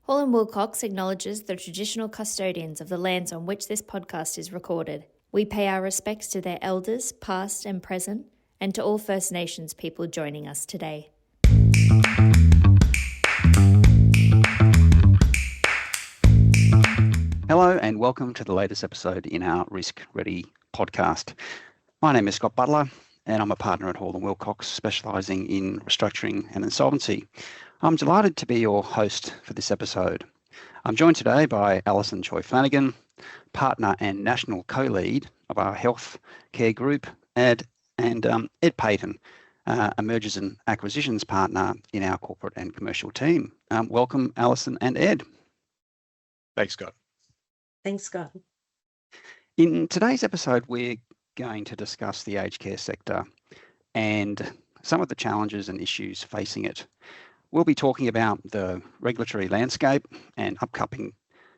Hall & Wilcox acknowledges the traditional custodians of the lands on which this podcast is recorded. We pay our respects to their elders, past and present, and to all First Nations people joining us today. Hello and welcome to the latest episode in our Risk Ready podcast. My name is Scott Butler and I'm a partner at Hall & Wilcox specialising in restructuring and insolvency. I'm delighted to be your host for this episode. I'm joined today by Alison Choi Flanagan, partner and national co-lead of our health care group, and Ed Payton, a mergers and acquisitions partner in our corporate and commercial team. Welcome, Alison and Ed. Thanks, Scott. Thanks, Scott. In today's episode, we're going to discuss the aged care sector and some of the challenges and issues facing it. We'll be talking about the regulatory landscape and upcoming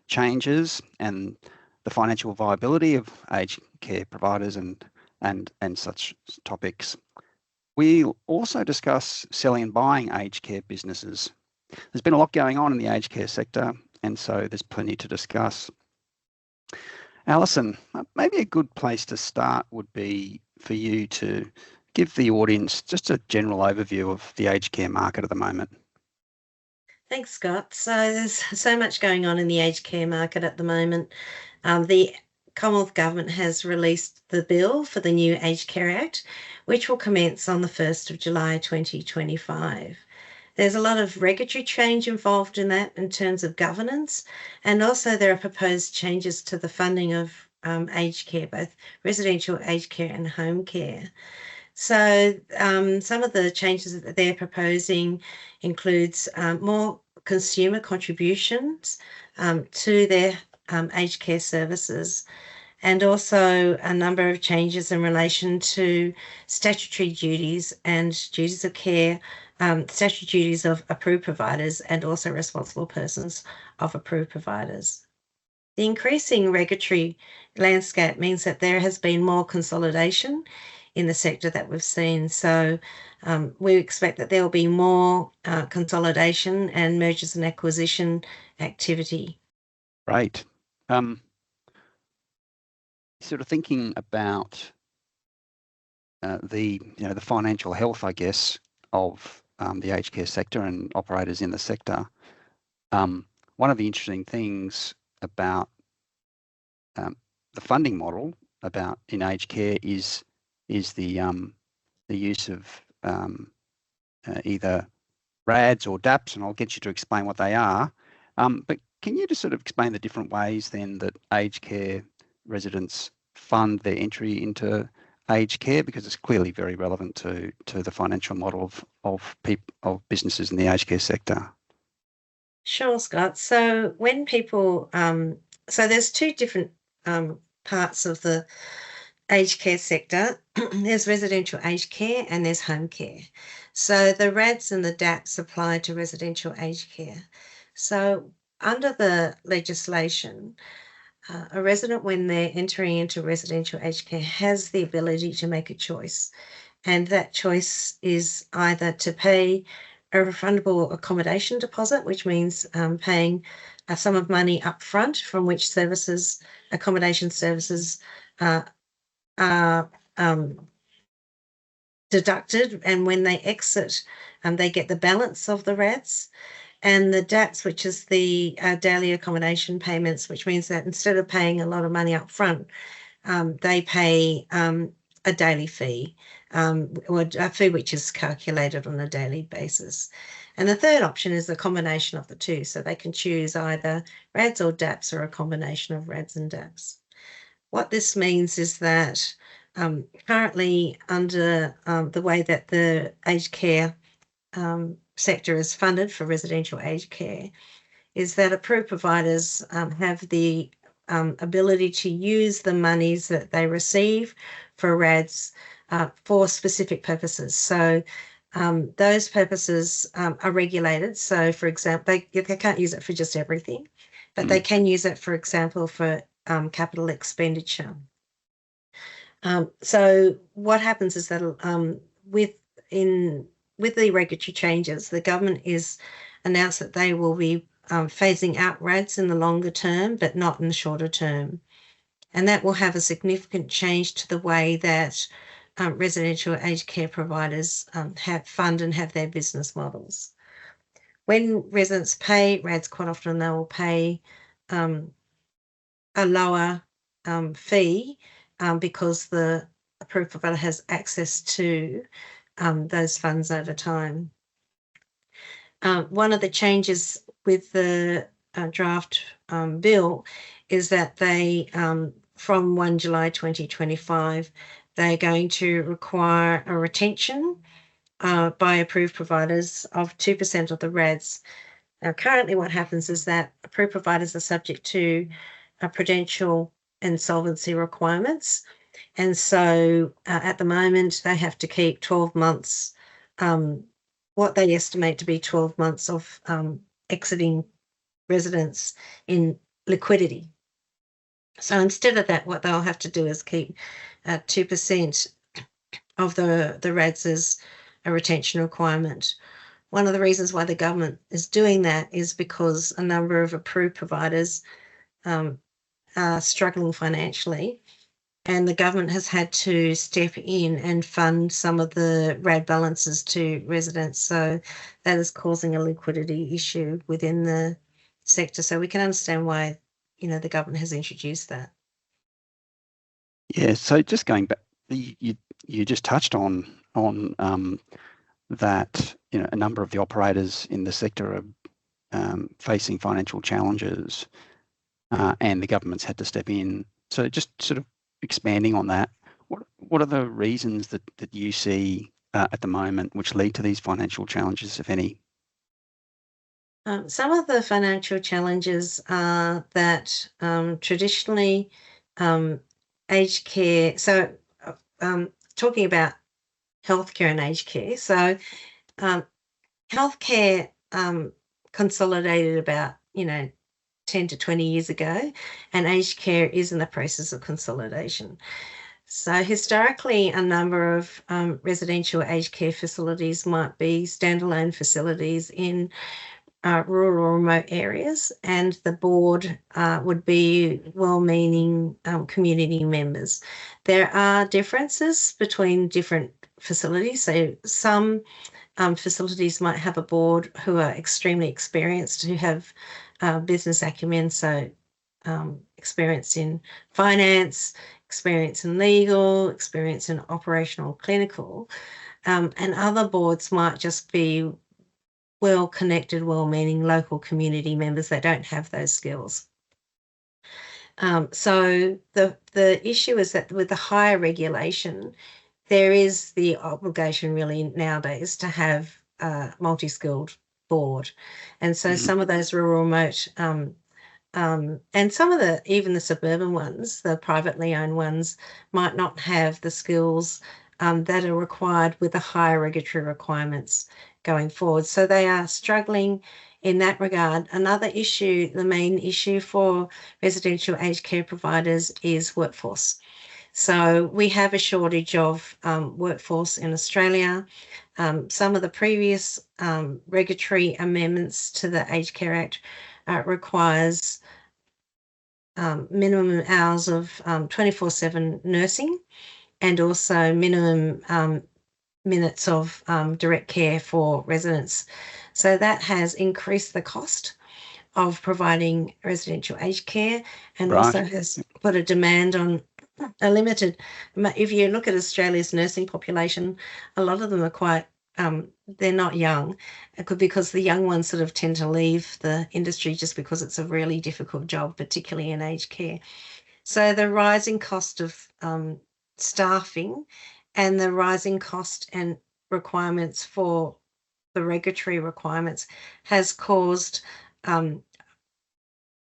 changes and the financial viability of aged care providers and such topics. We'll also discuss selling and buying aged care businesses. There's been a lot going on in the aged care sector, and so there's plenty to discuss. Alison, maybe a good place to start would be for you to give the audience just a general overview of the aged care market at the moment. Thanks, Scott. So there's so much going on in the aged care market at the moment. The Commonwealth Government has released the bill for the new Aged Care Act, which will commence on the 1st of July 2025. There's a lot of regulatory change involved in that in terms of governance, and also there are proposed changes to the funding of aged care, both residential aged care and home care. So some of the changes that they're proposing includes more consumer contributions to their aged care services, and also a number of changes in relation to statutory duties and duties of care, statutory duties of approved providers and also responsible persons of approved providers. The increasing regulatory landscape means that there has been more consolidation in the sector that we've seen. So we expect that there will be more consolidation and mergers and acquisition activity. Right. Sort of thinking about the financial health, I guess, of the aged care sector and operators in the sector. One of the interesting things about the funding model in aged care is the use of either RADs or DAPs, and I'll get you to explain what they are. But can you just sort of explain the different ways then that aged care residents fund their entry into aged care, because it's clearly very relevant to the financial model of businesses in the aged care sector? Sure, Scott. So when people, so there's two different parts of the aged care sector. There's residential aged care and there's home care. So the RADs and the DAPs apply to residential aged care. So under the legislation, a resident, when they're entering into residential aged care, has the ability to make a choice. And that choice is either to pay a refundable accommodation deposit, which means paying a sum of money up front from which accommodation services are deducted, and when they exit, they get the balance of the RADs. And the DAPs, which is the daily accommodation payments, which means that instead of paying a lot of money up front, they pay a daily fee, or a fee which is calculated on a daily basis. And the third option is the combination of the two. So they can choose either RADs or DAPs, or a combination of RADs and DAPs. What this means is that currently, under the way that the aged care sector is funded for residential aged care, is that approved providers have the ability to use the monies that they receive for RADs for specific purposes. So those purposes are regulated. So, for example, they can't use it for just everything, but they can use it, for example, for capital expenditure. So what happens is that with the regulatory changes, the government is announced that they will be phasing out RADs in the longer term, but not in the shorter term. And that will have a significant change to the way that residential aged care providers fund and have their business models. When residents pay RADs, quite often they will pay a lower fee because the approved provider has access to those funds over time. One of the changes with the draft bill is that they, from 1 July 2025, they're going to require a retention by approved providers of 2% of the RADs. Now, currently what happens is that approved providers are subject to prudential and solvency requirements. And so at the moment, they have to keep 12 months, what they estimate to be 12 months of exiting residents in liquidity. So instead of that, what they'll have to do is keep 2% of the RADs as a retention requirement. One of the reasons why the government is doing that is because a number of approved providers are struggling financially, and the government has had to step in and fund some of the RAD balances to residents. So that is causing a liquidity issue within the sector. So we can understand why, the government has introduced that. Yeah. So just going back, you just touched on that a number of the operators in the sector are facing financial challenges, and the government's had to step in. So just sort of expanding on that, what are the reasons that you see at the moment which lead to these financial challenges, if any? Some of the financial challenges are that traditionally aged care, so talking about healthcare and aged care, so healthcare consolidated about 10 to 20 years ago, and aged care is in the process of consolidation. So historically, a number of residential aged care facilities might be standalone facilities in rural or remote areas, and the board would be well-meaning community members. There are differences between different facilities. So some facilities might have a board who are extremely experienced, who have business acumen, so experience in finance, experience in legal, experience in operational clinical, and other boards might just be well-connected, well-meaning local community members that don't have those skills. So the issue is that with the higher regulation, there is the obligation really nowadays to have a multi-skilled board. And so some of those rural remote and some of even the suburban ones, the privately owned ones, might not have the skills that are required with the higher regulatory requirements going forward. So they are struggling in that regard. Another issue, the main issue for residential aged care providers, is workforce. So we have a shortage of workforce in Australia. Some of the previous regulatory amendments to the Aged Care Act requires minimum hours of 24/7 nursing, and also minimum minutes of direct care for residents. So that has increased the cost of providing residential aged care, and also has put a demand on a limited. If you look at Australia's nursing population, a lot of them are quite, they're not young, because the young ones sort of tend to leave the industry just because it's a really difficult job, particularly in aged care. So the rising cost of staffing and the rising cost and requirements for the regulatory requirements has caused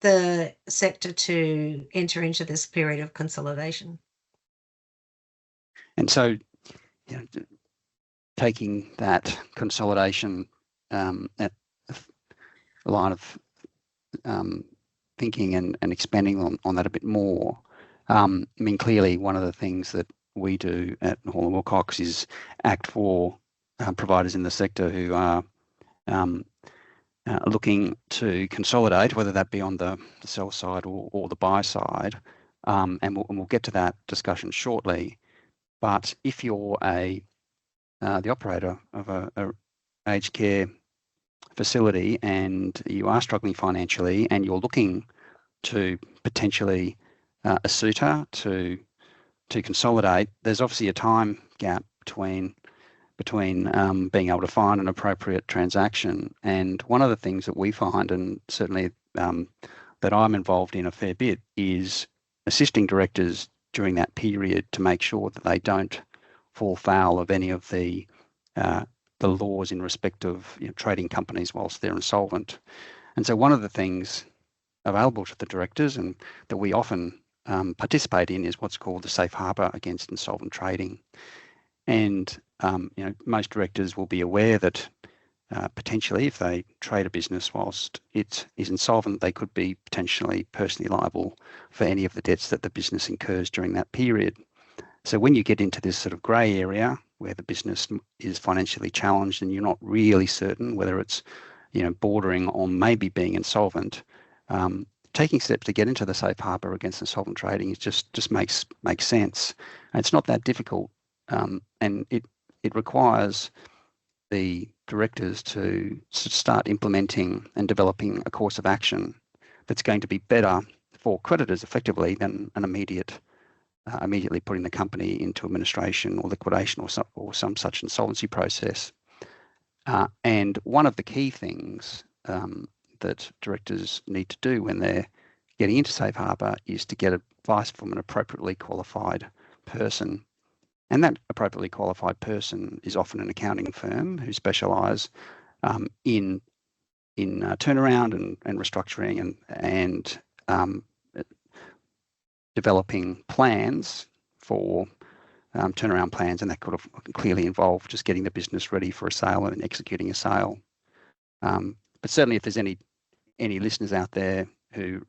the sector to enter into this period of consolidation. And so, taking that consolidation at a line of thinking and expanding on that a bit more, clearly one of the things that we do at Hall & Wilcox is act for providers in the sector who are looking to consolidate, whether that be on the sell side or the buy side, and we'll get to that discussion shortly. But if you're the operator of a aged care facility and you are struggling financially and you're looking to potentially a suitor to consolidate, there's obviously a time gap between being able to find an appropriate transaction. And one of the things that we find, and certainly that I'm involved in a fair bit, is assisting directors during that period to make sure that they don't fall foul of any of the laws in respect of trading companies whilst they're insolvent. And so one of the things available to the directors and that we often participate in is what's called the safe harbour against insolvent trading. And most directors will be aware that potentially if they trade a business whilst it is insolvent, they could be potentially personally liable for any of the debts that the business incurs during that period. So when you get into this sort of grey area where the business is financially challenged and you're not really certain whether it's bordering on maybe being insolvent, taking steps to get into the safe harbour against insolvent trading is just makes sense. And it's not that difficult, and it requires the directors to start implementing and developing a course of action that's going to be better for creditors effectively than an immediately putting the company into administration or liquidation or some such insolvency process. And one of the key things that directors need to do when they're getting into safe harbour is to get advice from an appropriately qualified person. And that appropriately qualified person is often an accounting firm who specialise in turnaround and restructuring and developing plans for turnaround plans, and that could have clearly involved just getting the business ready for a sale and executing a sale. But certainly, if there's any listeners out there who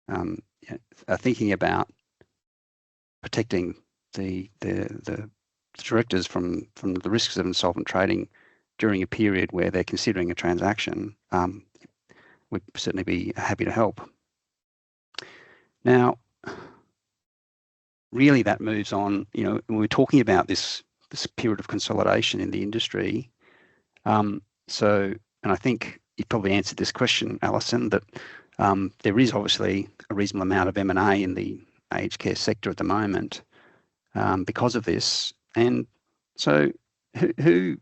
are thinking about protecting the directors from the risks of insolvent trading during a period where they're considering a transaction, we'd certainly be happy to help. Now, really that moves on, when we're talking about this period of consolidation in the industry. And I think you probably answered this question, Alison, that there is obviously a reasonable amount of M&A in the aged care sector at the moment because of this. And so who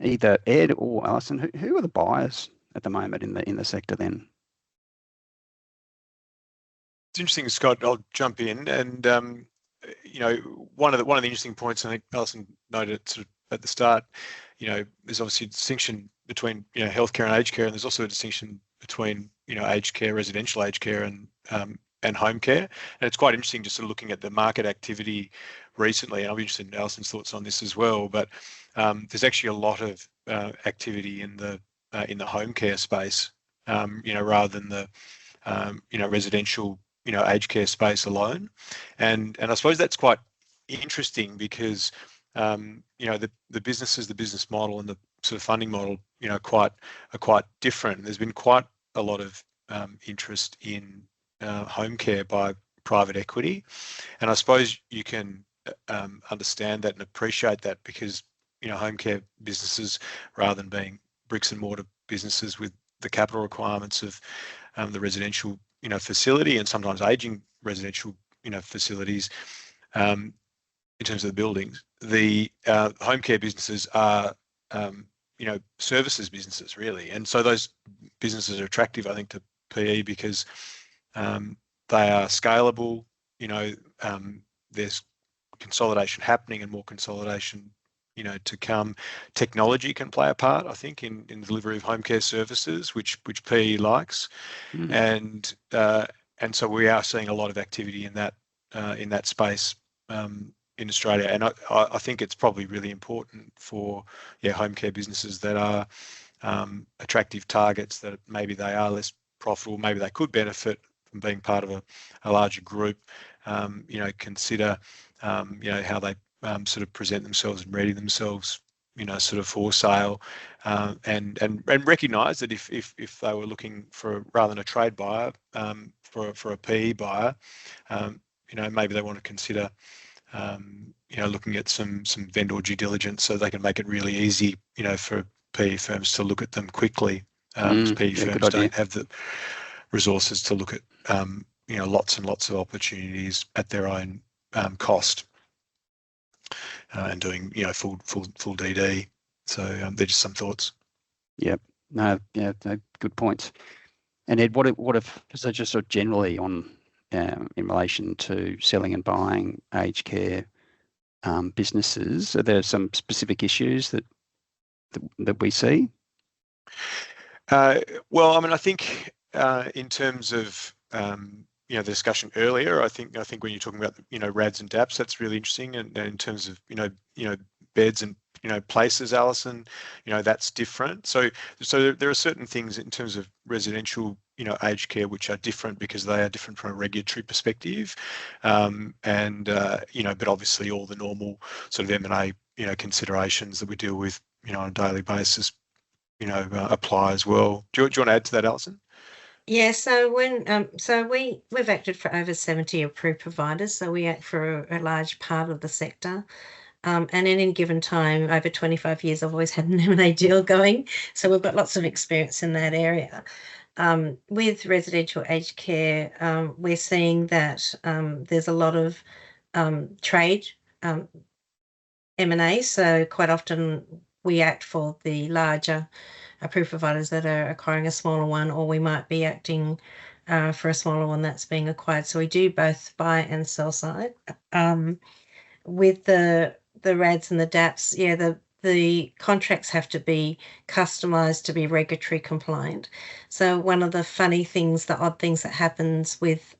either Ed or Alison, who are the buyers at the moment in the sector then? It's interesting, Scott. I'll jump in, and one of the interesting points I think Alison noted sort of at the start. There's obviously a distinction between healthcare and aged care, and there's also a distinction between aged care, residential aged care, and home care. And it's quite interesting just sort of looking at the market activity recently. And I'll be interested in Alison's thoughts on this as well. But there's actually a lot of activity in the home care space, rather than the residential aged care space alone. And I suppose that's quite interesting because the businesses, the business model and the sort of funding model are quite different. There's been quite a lot of interest in home care by private equity, and I suppose you can understand that and appreciate that because home care businesses, rather than being bricks and mortar businesses with the capital requirements of the residential facility and sometimes aging residential facilities, in terms of the buildings, the home care businesses are services businesses really, and so those businesses are attractive, I think, to PE because they are scalable. There's consolidation happening and more consolidation to come. Technology can play a part, I think, in the delivery of home care services, which PE likes. And so we are seeing a lot of activity in that space in Australia, and I think it's probably really important for home care businesses that are attractive targets, that maybe they are less profitable, maybe they could benefit from being part of a larger group. Consider how they sort of present themselves and ready themselves sort of for sale, and recognise that if they were looking for, rather than a trade buyer, for a PE buyer, maybe they want to consider looking at some vendor due diligence, so they can make it really easy, for PE firms to look at them quickly. PE firms don't have the resources to look at lots and lots of opportunities at their own cost, and doing full DD. So they're just some thoughts. Yep. No, good points. And Ed, what if so just sort of generally on in relation to selling and buying aged care businesses, are there some specific issues that we see? Well, I mean, I think in terms of the discussion earlier, I think when you're talking about RADs and DAPs, that's really interesting, and in terms of beds and places, Alison, that's different. So there are certain things in terms of residential aged care which are different because they are different from a regulatory perspective, but obviously all the normal sort of M&A considerations that we deal with on a daily basis apply as well. Do you want to add to that, Alison? Yeah, so when we've acted for over 70 approved providers, so we act for a large part of the sector. And at any given time, over 25 years, I've always had an M&A deal going. So we've got lots of experience in that area. With residential aged care, we're seeing that there's a lot of trade M&A. So quite often we act for the larger approved providers that are acquiring a smaller one, or we might be acting for a smaller one that's being acquired. So we do both buy and sell side. With the RADs and the DAPs, the contracts have to be customised to be regulatory compliant. So one of the odd things that happens with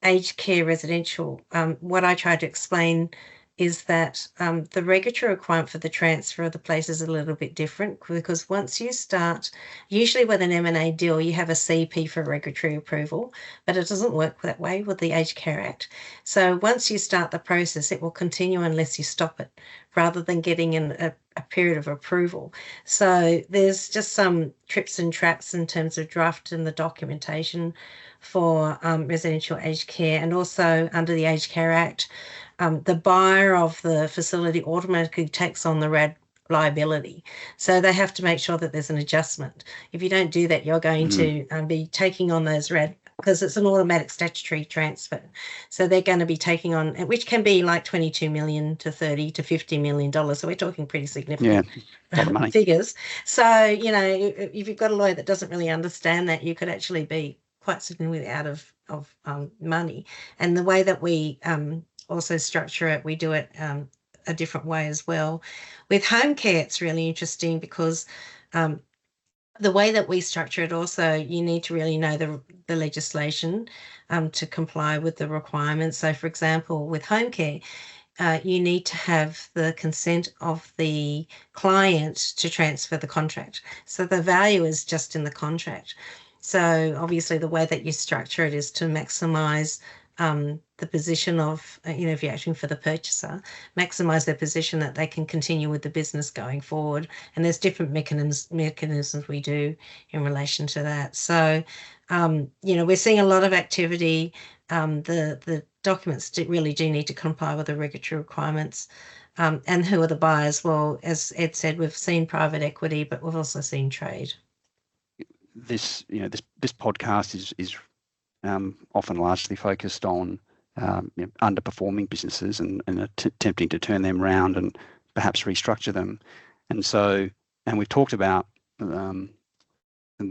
aged care residential, what I try to explain is that the regulatory requirement for the transfer of the place is a little bit different, because once you start, usually with an M&A deal, you have a CP for regulatory approval, but it doesn't work that way with the Aged Care Act. So once you start the process, it will continue unless you stop it, rather than getting in a period of approval. So there's just some trips and traps in terms of drafting the documentation for residential aged care, and also under the Aged Care Act, the buyer of the facility automatically takes on the RAD liability. So they have to make sure that there's an adjustment. If you don't do that, you're going to be taking on those RAD, because it's an automatic statutory transfer. So they're going to be taking on, which can be like $22 million to $30 to $50 million. So we're talking pretty significant figures. So, if you've got a lawyer that doesn't really understand that, you could actually be quite significantly out of money. And the way that we also structure it, we do it a different way as well. With home care, it's really interesting because the way that we structure it also, you need to really know the legislation to comply with the requirements. So, for example, with home care, you need to have the consent of the client to transfer the contract. So the value is just in the contract. So obviously the way that you structure it is to maximise the position of, if you're acting for the purchaser, maximise their position that they can continue with the business going forward. And there's different mechanisms we do in relation to that. So, we're seeing a lot of activity. The documents really do need to comply with the regulatory requirements. And who are the buyers? Well, as Ed said, we've seen private equity, but we've also seen trade. This podcast is often largely focused on underperforming businesses and attempting to turn them around and perhaps restructure them. And we've talked about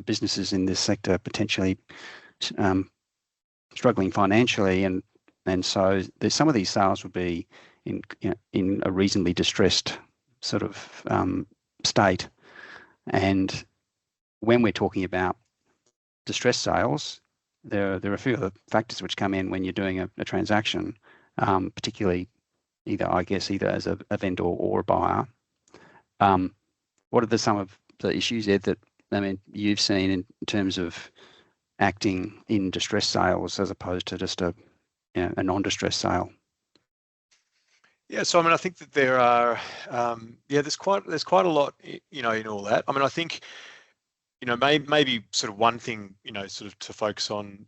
businesses in this sector potentially struggling financially, and so there's some of these sales would be in a reasonably distressed sort of state. And when we're talking about distressed sales, there are a few other factors which come in when you're doing a transaction, particularly either as a vendor or a buyer. What are some of the issues, Ed, that you've seen in terms of acting in distressed sales as opposed to just a non-distressed sale? Yeah, so I mean, I think that there are, there's quite a lot, in all that. I mean, I think, maybe sort of one thing, sort of to focus on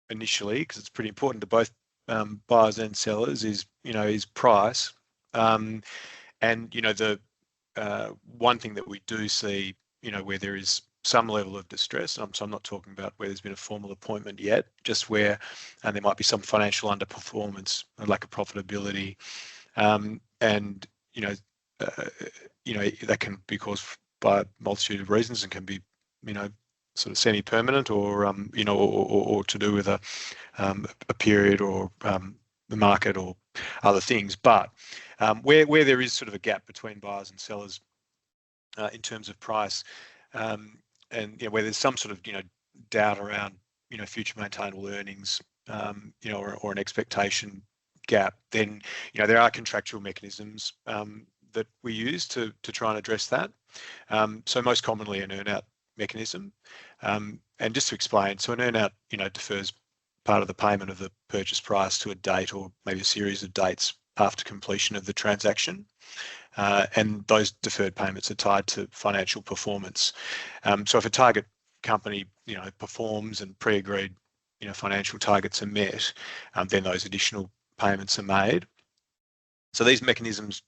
initially, because it's pretty important to both buyers and sellers, is price. And the one thing that we do see, where there is some level of distress, so I'm not talking about where there's been a formal appointment yet, just where there might be some financial underperformance, a lack of profitability, and that can be caused by a multitude of reasons and can be, sort of semi-permanent, or or to do with a period, or the market, or other things. But where there is sort of a gap between buyers and sellers in terms of price, and where there's some sort of doubt around future maintainable earnings, or an expectation gap, then there are contractual mechanisms that we use to try and address that. So most commonly an earnout mechanism, and just to explain, so an earnout defers part of the payment of the purchase price to a date, or maybe a series of dates after completion of the transaction. And those deferred payments are tied to financial performance. So if a target company performs and pre-agreed financial targets are met, then those additional payments are made. So these mechanisms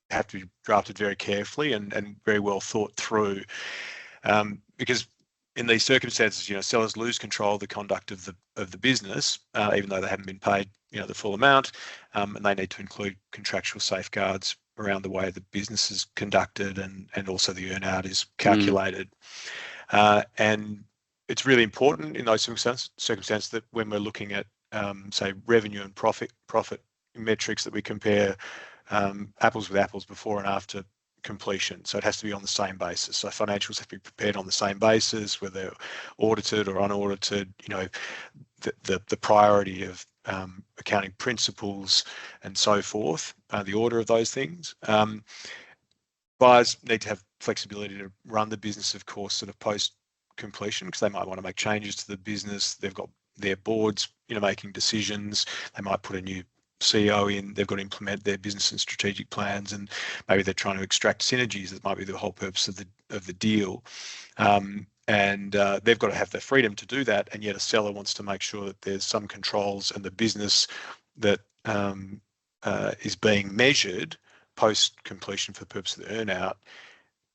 have to be drafted very carefully and very well thought through, because in these circumstances, sellers lose control of the conduct of the business, even though they haven't been paid the full amount, and they need to include contractual safeguards around the way the business is conducted, and also the earnout is calculated. And it's really important in those circumstances that when we're looking at, say, revenue and profit metrics, that we compare apples with apples before and after completion. So it has to be on the same basis. So financials have to be prepared on the same basis, whether they're audited or unaudited. The priority of accounting principles and so forth, the order of those things. Buyers need to have flexibility to run the business, of course, sort of post completion, because they might want to make changes to the business. They've got their boards, making decisions. They might put a new CEO in. They've got to implement their business and strategic plans, and maybe they're trying to extract synergies. That might be the whole purpose of the deal. And they've got to have the freedom to do that, and yet a seller wants to make sure that there's some controls, and the business that is being measured post completion for the purpose of the earnout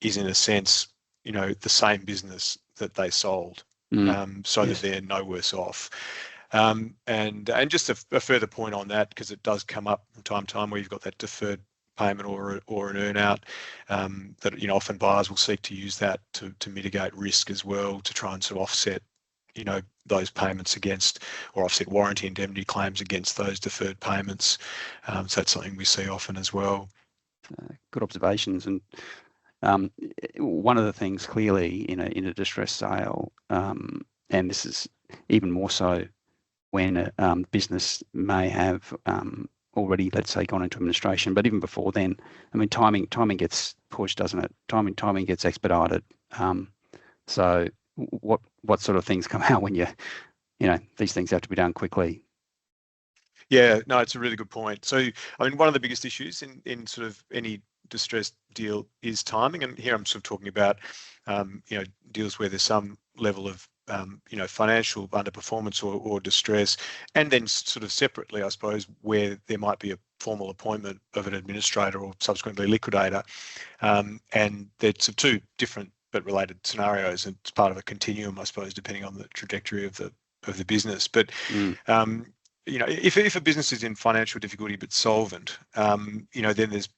is, in a sense, the same business that they sold, so that they're no worse off. And just a further point on that, because it does come up from time to time where you've got that deferred payment or an earnout, that often buyers will seek to use that to mitigate risk as well, to try and sort of offset those payments against, or offset warranty indemnity claims against those deferred payments. So that's something we see often as well. Good observations. And one of the things clearly in a distressed sale, and this is even more so when a business may have already, let's say, gone into administration, but even before then, I mean, timing gets pushed, doesn't it? Timing gets expedited. So what sort of things come out when these things have to be done quickly? Yeah, no, it's a really good point. So, I mean, one of the biggest issues in sort of any distressed deal is timing, and here I'm sort of talking about deals where there's some level of financial underperformance or distress, and then sort of separately, I suppose, where there might be a formal appointment of an administrator or subsequently liquidator, and there's two different but related scenarios, and it's part of a continuum, I suppose, depending on the trajectory of the business. But if a business is in financial difficulty but solvent, then there's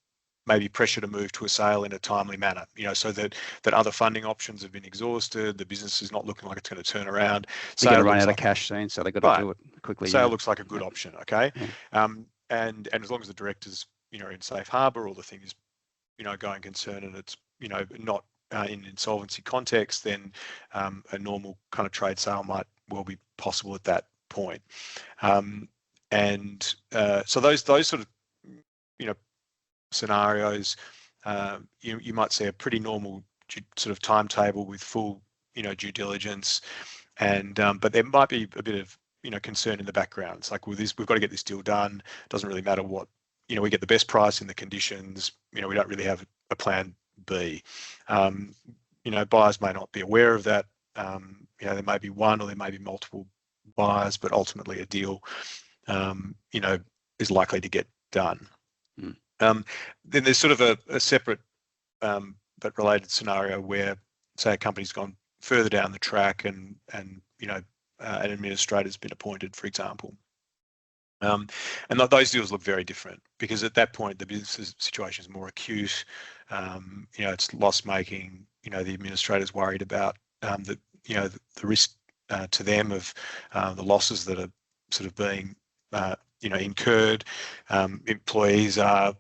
maybe pressure to move to a sale in a timely manner, so that other funding options have been exhausted, the business is not looking like it's going to turn around. They're going to run out of cash soon, so they've got to do it quickly. Sale looks like a good option, okay? Yeah. And as long as the directors, are in safe harbour, or the thing is, going concern, and it's, not in insolvency context, then a normal kind of trade sale might well be possible at that point. So those sort of, scenarios, you might see a pretty normal sort of timetable with full, due diligence, and but there might be a bit of concern in the background. It's like, well, we've got to get this deal done. It doesn't really matter what we get the best price in the conditions. We don't really have a plan B. Buyers may not be aware of that. There may be one or there may be multiple buyers, but ultimately a deal, is likely to get done. Then there's sort of a separate but related scenario where, say, a company's gone further down the track and an administrator's been appointed, for example. And those deals look very different, because at that point the business situation is more acute. It's loss making. The administrator's worried about the risk to them of the losses that are sort of being incurred. Employees are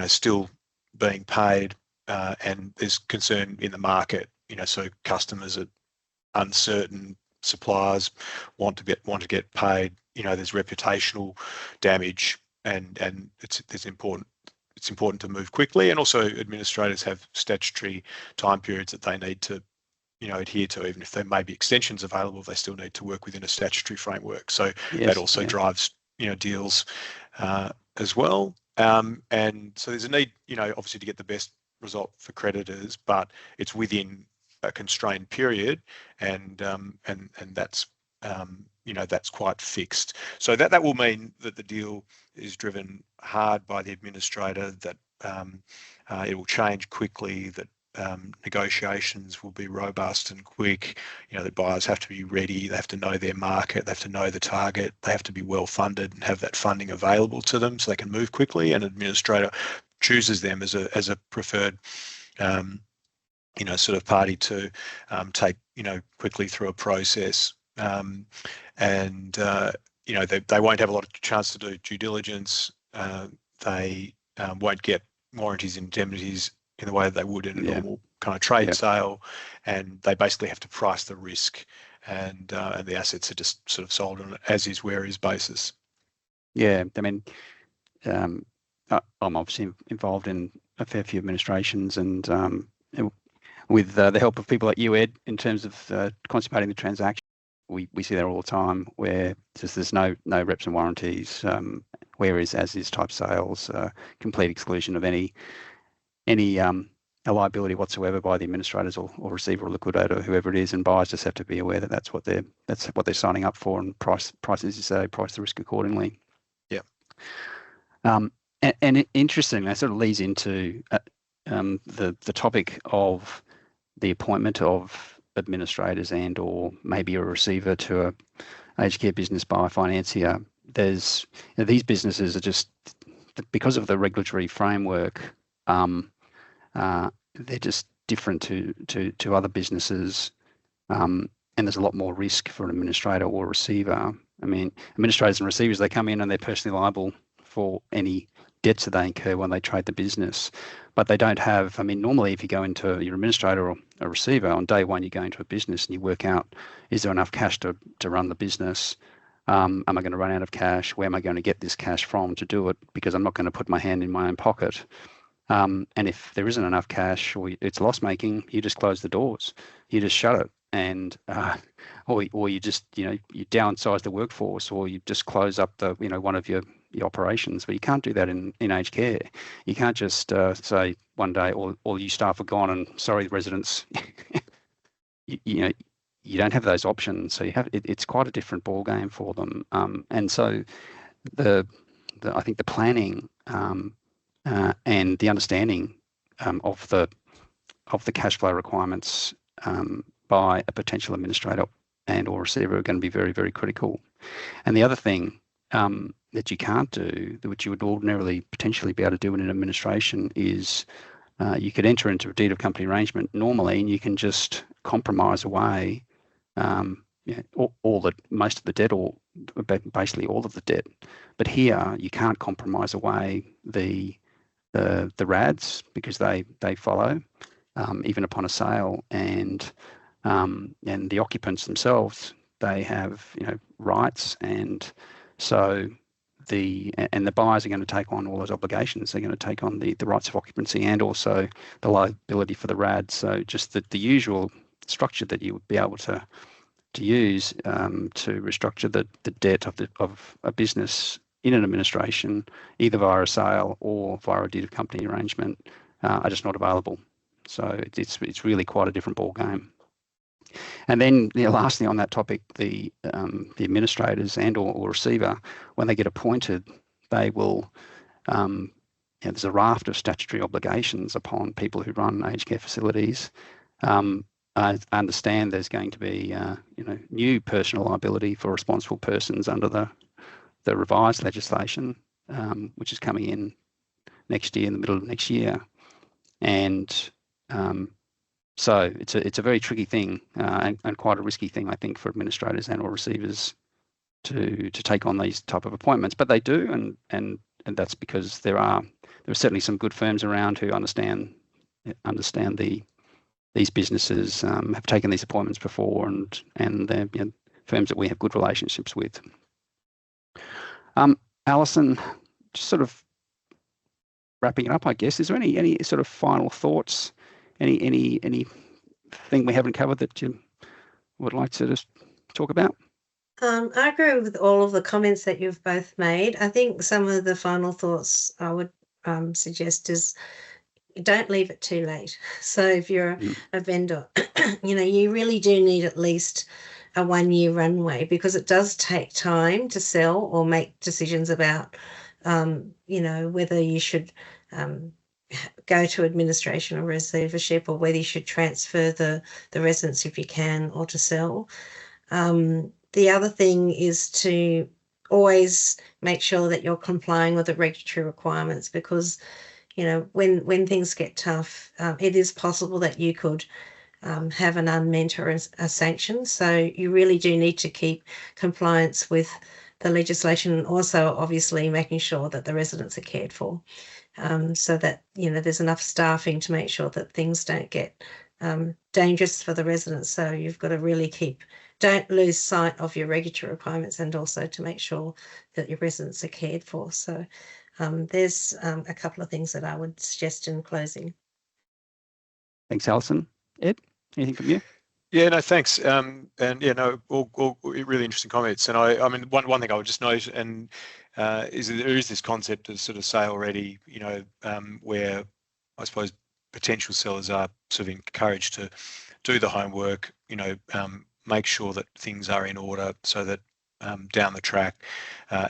still being paid, and there's concern in the market. So customers are uncertain, suppliers want to get paid. There's reputational damage, and it's important to move quickly. And also, administrators have statutory time periods that they need to adhere to. Even if there may be extensions available, they still need to work within a statutory framework. So that also drives deals as well. And so there's a need, obviously, to get the best result for creditors, but it's within a constrained period, and that's that's quite fixed. So that will mean that the deal is driven hard by the administrator, that it will change quickly, that negotiations will be robust and quick. The buyers have to be ready, they have to know their market, they have to know the target, they have to be well funded and have that funding available to them so they can move quickly. And an administrator chooses them as a preferred sort of party to take quickly through a process. They won't have a lot of chance to do due diligence. They won't get warranties and indemnities in the way that they would in a normal kind of trade sale, and they basically have to price the risk, and the assets are just sort of sold on an as is where is basis. Yeah, I mean, I'm obviously involved in a fair few administrations, and with the help of people like you, Ed, in terms of consummating the transaction, we see that all the time, where there's no reps and warranties, whereas as is type sales, complete exclusion of any liability whatsoever by the administrators or receiver or liquidator or whoever it is, and buyers just have to be aware that that's what they're signing up for, and price, as you say, price the risk accordingly. Yeah. And interesting, that sort of leads into the topic of the appointment of administrators and or maybe a receiver to a aged care business by a financier. There's these businesses are just, because of the regulatory framework, they're just different to other businesses, and there's a lot more risk for an administrator or receiver. I mean, administrators and receivers, they come in and they're personally liable for any debts that they incur when they trade the business, but they don't have, I mean, normally if you go into your administrator or a receiver on day one, you go into a business and you work out, is there enough cash to run the business? Am I going to run out of cash? Where am I going to get this cash from to do it? Because I'm not going to put my hand in my own pocket. And if there isn't enough cash or it's loss making, you just close the doors, you just shut it, and or you just you downsize the workforce, or you just close up the one of your operations. But you can't do that in aged care. You can't just say one day all you staff are gone and sorry residents. You don't have those options, so it's quite a different ball game for them. And so I think the planning and the understanding of the cash flow requirements by a potential administrator and or receiver are going to be very, very critical. And the other thing that you can't do, which you would ordinarily potentially be able to do in an administration, is you could enter into a deed of company arrangement normally, and you can just compromise away most of the debt, or basically all of the debt. But here you can't compromise away the RADs, because they follow even upon a sale, and the occupants themselves, they have rights, and so the buyers are going to take on all those obligations. They're going to take on the rights of occupancy and also the liability for the RAD. So just the usual structure that you would be able to use to restructure the debt of a business in an administration, either via a sale or via a deed of company arrangement, are just not available. So it's really quite a different ball game. And then, lastly on that topic, the administrators and or receiver, when they get appointed, they will, there's a raft of statutory obligations upon people who run aged care facilities. I understand there's going to be, new personal liability for responsible persons under the revised legislation, which is coming in next year, in the middle of next year, and so it's a very tricky thing and quite a risky thing, I think, for administrators and or receivers to take on these type of appointments. But they do, and that's because there are certainly some good firms around who understand these businesses, have taken these appointments before, and they're firms that we have good relationships with. Alison, just sort of wrapping it up, I guess, is there any sort of final thoughts? Anything we haven't covered that you would like to just talk about? I agree with all of the comments that you've both made. I think some of the final thoughts I would suggest is don't leave it too late. So if you're a vendor, you really do need at least a 1-year runway, because it does take time to sell or make decisions about, whether you should go to administration or receivership, or whether you should transfer the residence if you can, or to sell. The other thing is to always make sure that you're complying with the regulatory requirements, because when things get tough, it is possible that you could have an unmet or a sanction. So you really do need to keep compliance with the legislation, and also obviously making sure that the residents are cared for, so that there's enough staffing to make sure that things don't get dangerous for the residents. So you've got to really don't lose sight of your regulatory requirements, and also to make sure that your residents are cared for. So there's a couple of things that I would suggest in closing. Thanks, Alison. Ed, anything from you? Yeah, no, thanks. And yeah, no, all really interesting comments. And I mean, one thing I would just note, and is that there is this concept of sort of sale ready, where I suppose potential sellers are sort of encouraged to do the homework, make sure that things are in order, so that down the track,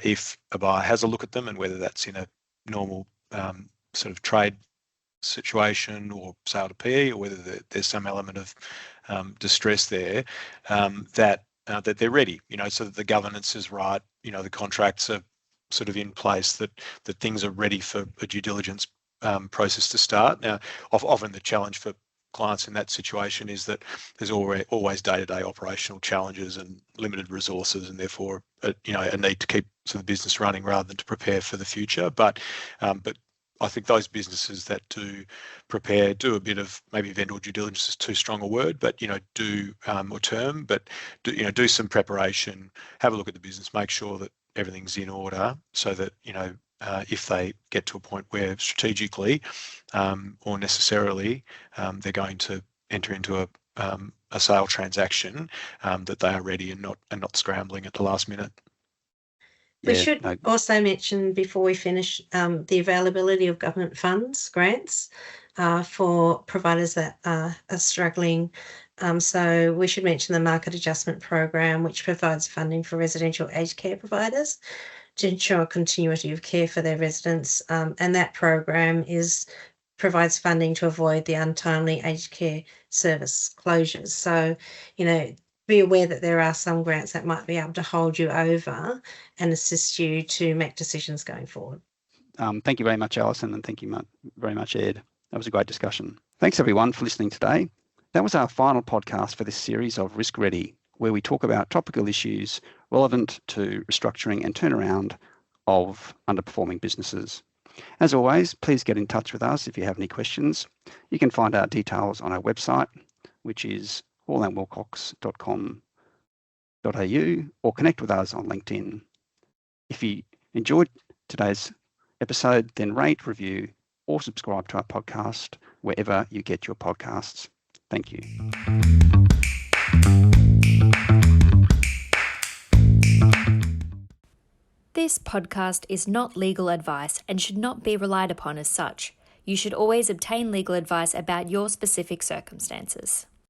if a buyer has a look at them, and whether that's in a normal sort of trade situation or sale to PE, or whether there's some element of distress there, that they're ready, so that the governance is right, the contracts are sort of in place, that things are ready for a due diligence process to start. Now, often the challenge for clients in that situation is that there's always day-to-day operational challenges and limited resources, and therefore a need to keep sort of the business running rather than to prepare for the future. But I think those businesses that do prepare, do a bit of, maybe vendor due diligence is too strong a word, but do some preparation, have a look at the business, make sure that everything's in order, so that if they get to a point where strategically or necessarily they're going to enter into a sale transaction, that they are ready and not scrambling at the last minute. We should also mention, before we finish, the availability of government funds, grants, for providers that are struggling. So we should mention the Market Adjustment Program, which provides funding for residential aged care providers to ensure continuity of care for their residents. And that program provides funding to avoid the untimely aged care service closures. So, be aware that there are some grants that might be able to hold you over and assist you to make decisions going forward. Thank you very much, Alison, and thank you very much, Ed. That was a great discussion. Thanks, everyone, for listening today. That was our final podcast for this series of Risk Ready, where we talk about topical issues relevant to restructuring and turnaround of underperforming businesses. As always, please get in touch with us if you have any questions. You can find out details on our website, which is hallandwilcox.com.au, or connect with us on LinkedIn. If you enjoyed today's episode, then rate, review, or subscribe to our podcast wherever you get your podcasts. Thank you. This podcast is not legal advice and should not be relied upon as such. You should always obtain legal advice about your specific circumstances.